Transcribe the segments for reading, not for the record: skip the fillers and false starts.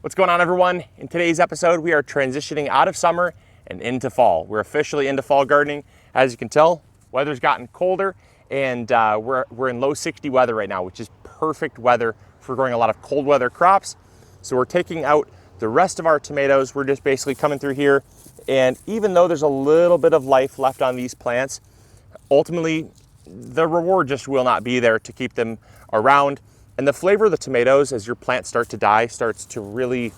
What's going on, everyone? In today's episode, we are transitioning out of summer and into fall. We're officially into fall gardening. As you can tell, weather's gotten colder and we're in low 60 weather right now, which is perfect weather for growing a lot of cold weather crops. So we're taking out the rest of our tomatoes. We're just basically coming through here. And even though there's a little bit of life left on these plants, ultimately the reward just will not be there to keep them around. And the flavor of the tomatoes, as your plants start to die, starts to really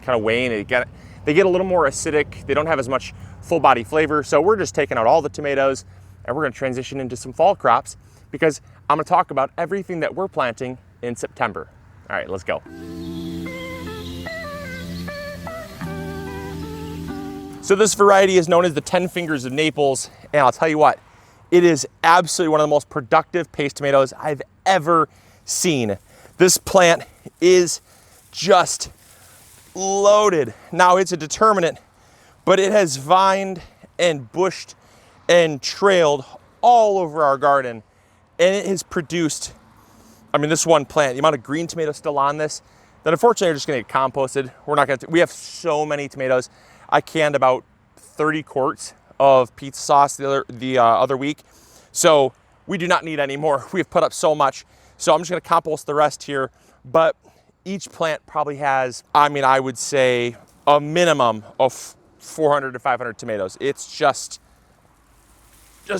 kind of wane. They get a little more acidic. They don't have as much full body flavor. So we're just taking out all the tomatoes and we're going to transition into some fall crops because I'm going to talk about everything that we're planting in September. All right, let's go. So this variety is known as the 10 Fingers of Naples. And I'll tell you what, it is absolutely one of the most productive paste tomatoes I've ever seen. This plant is just loaded. Now it's a determinate, but it has vined and bushed and trailed all over our garden, and it has produced, I mean, this one plant, the amount of green tomatoes still on this, that unfortunately are just gonna get composted. We have so many tomatoes. I canned about 30 quarts of pizza sauce the other week, so we do not need any more. We've put up so much. So I'm just gonna compost the rest here, but each plant probably has, I would say a minimum of 400 to 500 tomatoes. It's just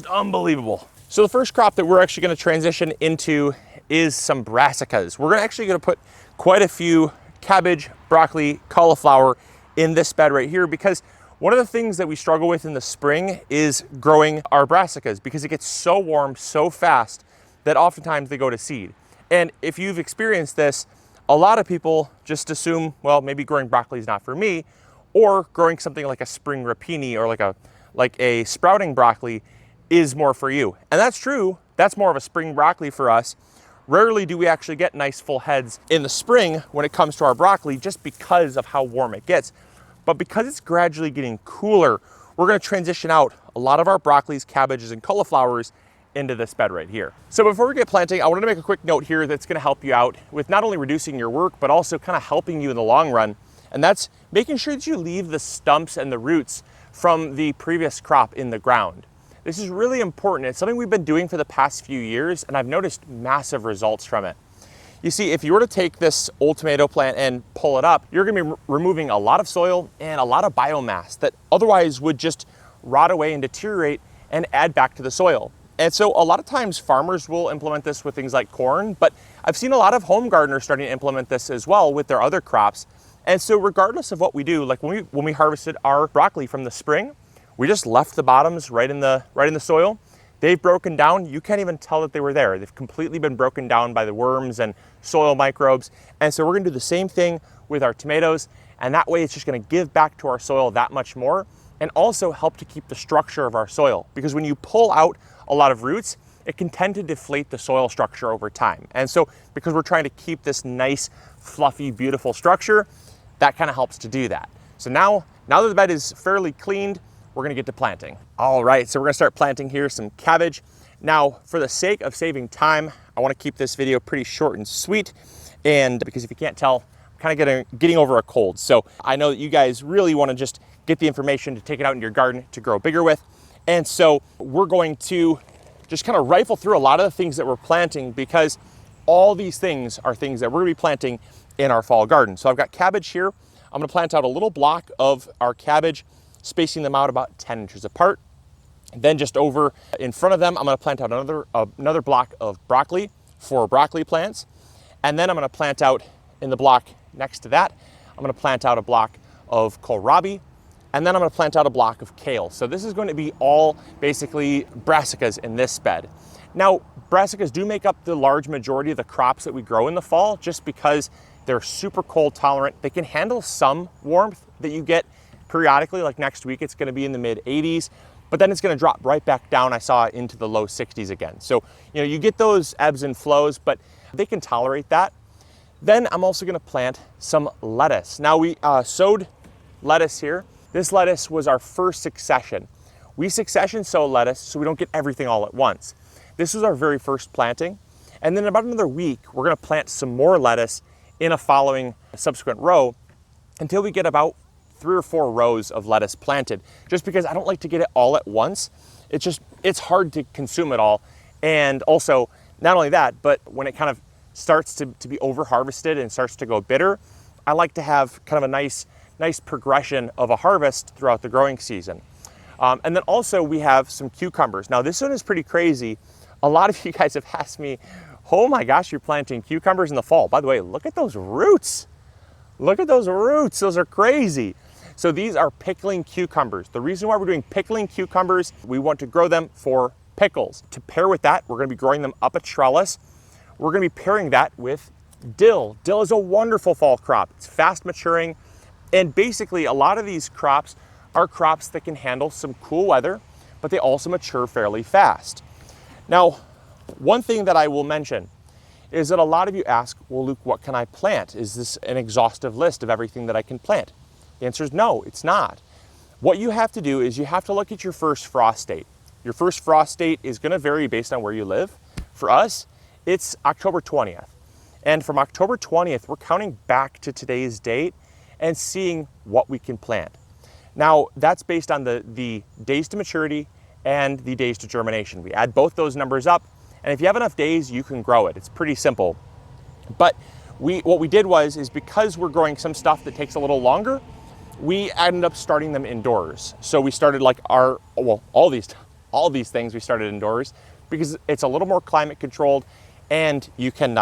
unbelievable. So the first crop that we're actually gonna transition into is some brassicas. We're actually gonna put quite a few cabbage, broccoli, cauliflower in this bed right here because one of the things that we struggle with in the spring is growing our brassicas because it gets so warm so fast that oftentimes they go to seed. And if you've experienced this, a lot of people just assume, well, maybe growing broccoli is not for me, or growing something like a spring rapini or like a sprouting broccoli is more for you. And that's true. That's more of a spring broccoli for us. Rarely do we actually get nice full heads in the spring when it comes to our broccoli just because of how warm it gets. But because it's gradually getting cooler, we're gonna transition out a lot of our broccolis, cabbages, and cauliflowers into this bed right here. So before we get planting, I wanted to make a quick note here that's gonna help you out with not only reducing your work, but also kind of helping you in the long run. And that's making sure that you leave the stumps and the roots from the previous crop in the ground. This is really important. It's something we've been doing for the past few years, and I've noticed massive results from it. You see, if you were to take this old tomato plant and pull it up, you're gonna be removing a lot of soil and a lot of biomass that otherwise would just rot away and deteriorate and add back to the soil. And so a lot of times farmers will implement this with things like corn, but I've seen a lot of home gardeners starting to implement this as well with their other crops. And so regardless of what we do, like when we harvested our broccoli from the spring, we just left the bottoms right in the soil. They've broken down. You can't even tell that they were there. They've completely been broken down by the worms and soil microbes. And so we're gonna do the same thing with our tomatoes. And that way it's just gonna give back to our soil that much more and also help to keep the structure of our soil. Because when you pull out a lot of roots, it can tend to deflate the soil structure over time. And so because we're trying to keep this nice, fluffy, beautiful structure, that kind of helps to do that. So now that the bed is fairly cleaned, we're gonna get to planting. All right, so we're gonna start planting here some cabbage. Now, for the sake of saving time, I wanna keep this video pretty short and sweet. And because if you can't tell, I'm kind of getting over a cold. So I know that you guys really wanna just get the information to take it out in your garden to grow bigger with. And so we're going to just kind of rifle through a lot of the things that we're planting because all these things are things that we're gonna be planting in our fall garden. So I've got cabbage here. I'm gonna plant out a little block of our cabbage, spacing them out about 10 inches apart. And then just over in front of them, I'm gonna plant out another block of broccoli for broccoli plants. And then I'm gonna plant out in the block next to that, I'm gonna plant out a block of kohlrabi. And then I'm gonna plant out a block of kale. So this is going to be all basically brassicas in this bed. Now, brassicas do make up the large majority of the crops that we grow in the fall just because they're super cold tolerant. They can handle some warmth that you get periodically, like next week it's gonna be in the mid 80s, but then it's gonna drop right back down, I saw, into the low 60s again. So, you get those ebbs and flows, but they can tolerate that. Then I'm also gonna plant some lettuce. Now we sowed lettuce here. This lettuce was our first succession. We succession sow lettuce so we don't get everything all at once. This was our very first planting. And then in about another week, we're gonna plant some more lettuce in a following subsequent row. until we get about 3 or 4 rows of lettuce planted, just because I don't like to get it all at once. It's hard to consume it all. And also, not only that, but when it kind of starts to be over harvested and starts to go bitter, I like to have kind of a nice progression of a harvest throughout the growing season. And then also we have some cucumbers. Now this one is pretty crazy. A lot of you guys have asked me, oh my gosh, you're planting cucumbers in the fall. By the way, look at those roots. Look at those roots, those are crazy. So these are pickling cucumbers. The reason why we're doing pickling cucumbers, we want to grow them for pickles. To pair with that, we're gonna be growing them up a trellis. We're gonna be pairing that with dill. Dill is a wonderful fall crop. It's fast maturing. And basically a lot of these crops are crops that can handle some cool weather, but they also mature fairly fast. Now, one thing that I will mention is that a lot of you ask, well, Luke, what can I plant? Is this an exhaustive list of everything that I can plant? The answer is no, it's not. What you have to do is you have to look at your first frost date. Your first frost date is gonna vary based on where you live. For us, it's October 20th. And from October 20th, we're counting back to today's date and seeing what we can plant. Now, that's based on the days to maturity and the days to germination. We add both those numbers up, and if you have enough days, you can grow it. It's pretty simple. But what we did is because we're growing some stuff that takes a little longer, we ended up starting them indoors. So we started like all these things we started indoors because it's a little more climate controlled, and you can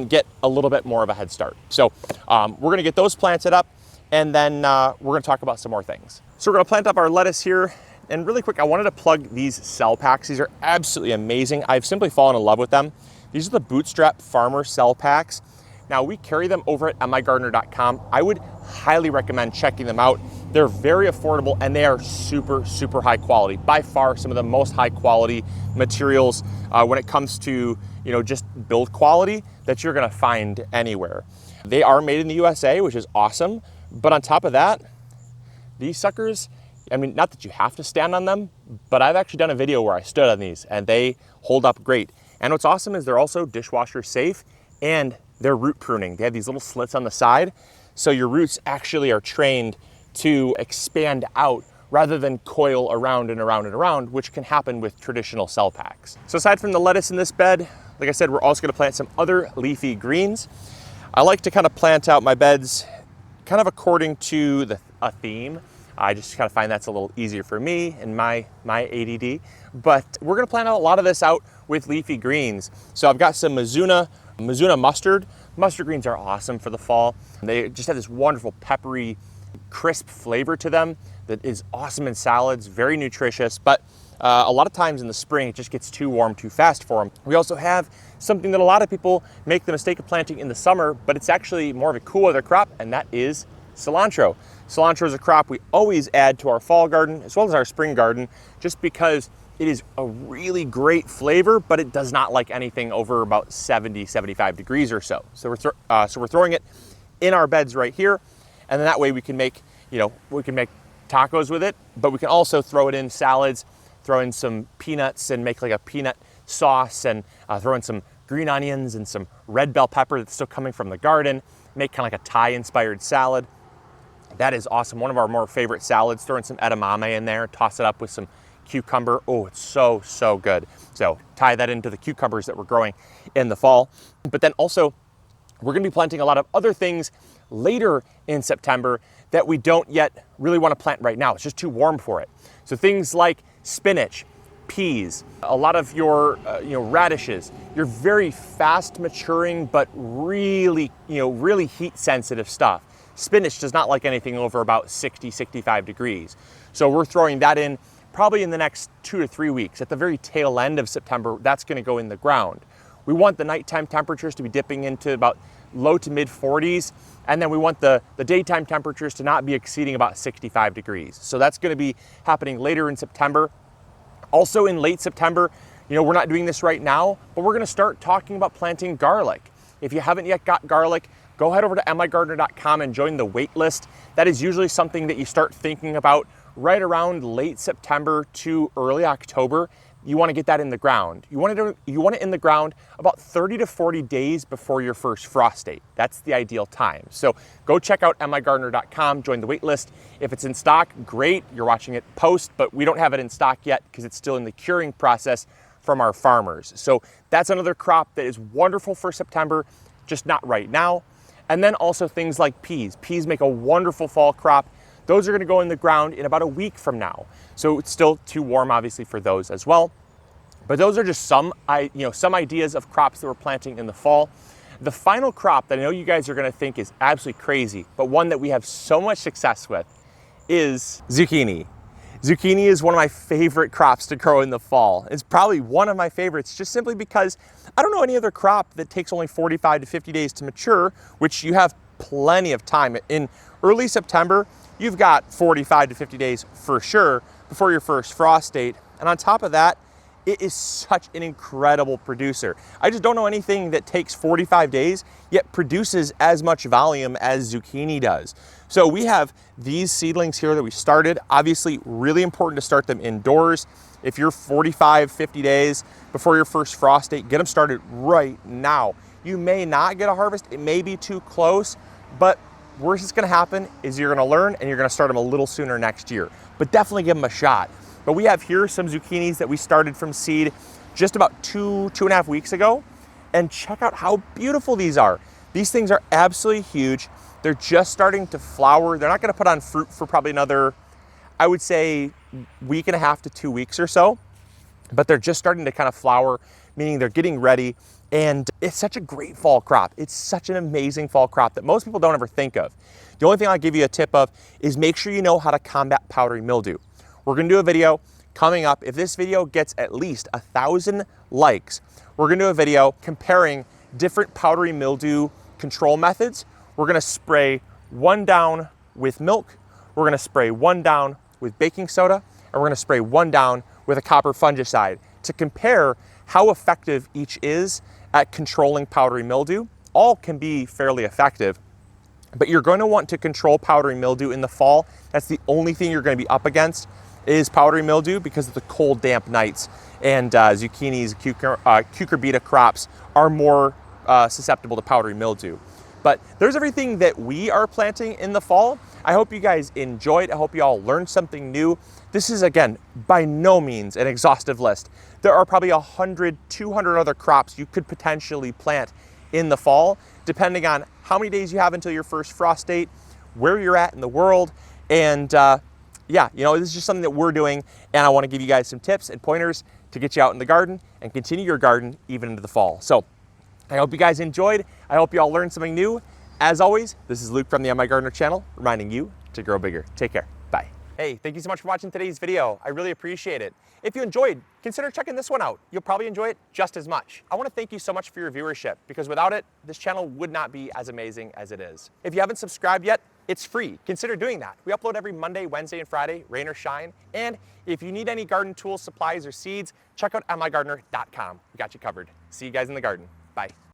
get a little bit more of a head start. So we're gonna get those planted up, and then we're gonna talk about some more things. So we're gonna plant up our lettuce here. And really quick, I wanted to plug these cell packs. These are absolutely amazing. I've simply fallen in love with them. These are the Bootstrap Farmer cell packs. Now we carry them over at MIgardener.com. I would highly recommend checking them out. They're very affordable and they are super, super high quality. By far, some of the most high quality materials when it comes to just build quality that you're gonna find anywhere. They are made in the USA, which is awesome. But on top of that, these suckers, I mean, not that you have to stand on them, but I've actually done a video where I stood on these and they hold up great. And what's awesome is they're also dishwasher safe and they're root pruning. They have these little slits on the side. So your roots actually are trained to expand out rather than coil around and around and around, which can happen with traditional cell packs. So aside from the lettuce in this bed, like I said, we're also gonna plant some other leafy greens. I like to kind of plant out my beds kind of according to a theme. I just kind of find that's a little easier for me and my ADD. But we're gonna plant a lot of this out with leafy greens. So I've got some Mizuna mustard. Mustard greens are awesome for the fall. They just have this wonderful peppery, crisp flavor to them that is awesome in salads, very nutritious, but a lot of times in the spring, it just gets too warm too fast for them. We also have something that a lot of people make the mistake of planting in the summer, but it's actually more of a cool weather crop, and that is cilantro. Cilantro is a crop we always add to our fall garden as well as our spring garden, just because it is a really great flavor, but it does not like anything over about 70, 75 degrees or so. So we're throwing it in our beds right here, and then that way we can make tacos with it, but we can also throw it in salads, throw in some peanuts and make like a peanut sauce, and throw in some green onions and some red bell pepper that's still coming from the garden, make kind of like a Thai-inspired salad. That is awesome. One of our more favorite salads. Throw in some edamame in there, toss it up with some cucumber. Oh, it's so, so good. So tie that into the cucumbers that we're growing in the fall. But then also, we're gonna be planting a lot of other things later in September that we don't yet really wanna plant right now. It's just too warm for it. So things like spinach, peas, a lot of your radishes, your very fast maturing, but really heat sensitive stuff. Spinach does not like anything over about 60, 65 degrees. So we're throwing that in probably in the next 2 to 3 weeks. At the very tail end of September, that's gonna go in the ground. We want the nighttime temperatures to be dipping into about low to mid 40s. And then we want the daytime temperatures to not be exceeding about 65 degrees. So that's gonna be happening later in September. Also in late September, we're not doing this right now, but we're gonna start talking about planting garlic. If you haven't yet got garlic, go head over to MIgardener.com and join the wait list. That is usually something that you start thinking about right around late September to early October. you want to get that in the ground. You want it in the ground about 30 to 40 days before your first frost date. That's the ideal time. So go check out MIgardener.com, join the wait list. If it's in stock, great, you're watching it post, but we don't have it in stock yet because it's still in the curing process from our farmers. So that's another crop that is wonderful for September, just not right now. And then also things like peas. Peas make a wonderful fall crop. Those are gonna go in the ground in about a week from now. So it's still too warm, obviously, for those as well. But those are just some ideas of crops that we're planting in the fall. The final crop that I know you guys are gonna think is absolutely crazy, but one that we have so much success with is zucchini. Zucchini is one of my favorite crops to grow in the fall. It's probably one of my favorites just simply because I don't know any other crop that takes only 45 to 50 days to mature, which you have plenty of time. In early September, you've got 45 to 50 days for sure before your first frost date. And on top of that, it is such an incredible producer. I just don't know anything that takes 45 days yet produces as much volume as zucchini does. So we have these seedlings here that we started. Obviously, really important to start them indoors. If you're 45, 50 days before your first frost date, get them started right now. You may not get a harvest, it may be too close, but worst that's gonna happen is you're gonna learn and you're gonna start them a little sooner next year. But definitely give them a shot. But we have here some zucchinis that we started from seed just about two and a half weeks ago. And check out how beautiful these are. These things are absolutely huge. They're just starting to flower. They're not gonna put on fruit for probably another, I would say, week and a half to 2 weeks or so. But they're just starting to kind of flower, meaning they're getting ready. And it's such a great fall crop. It's such an amazing fall crop that most people don't ever think of. The only thing I'll give you a tip of is make sure you know how to combat powdery mildew. We're gonna do a video coming up. If this video gets at least 1,000 likes, we're gonna do a video comparing different powdery mildew control methods. We're gonna spray one down with milk, we're gonna spray one down with baking soda, and we're gonna spray one down with a copper fungicide to compare how effective each is at controlling powdery mildew. All can be fairly effective, but you're going to want to control powdery mildew in the fall. That's the only thing you're going to be up against is powdery mildew because of the cold, damp nights. And zucchinis, cucurbita crops are more susceptible to powdery mildew. But there's everything that we are planting in the fall. I hope you guys enjoyed. I hope you all learned something new. This is, again, by no means an exhaustive list. There are probably 100, 200 other crops you could potentially plant in the fall, depending on how many days you have until your first frost date, where you're at in the world. And yeah, this is just something that we're doing. And I want to give you guys some tips and pointers to get you out in the garden and continue your garden even into the fall. So I hope you guys enjoyed. I hope you all learned something new. As always, this is Luke from the MIgardener channel, reminding you to grow bigger. Take care. Bye. Hey, thank you so much for watching today's video. I really appreciate it. If you enjoyed, consider checking this one out. You'll probably enjoy it just as much. I want to thank you so much for your viewership because without it, this channel would not be as amazing as it is. If you haven't subscribed yet, it's free. Consider doing that. We upload every Monday, Wednesday, and Friday, rain or shine. And if you need any garden tools, supplies, or seeds, check out MIgardener.com. We got you covered. See you guys in the garden. Bye.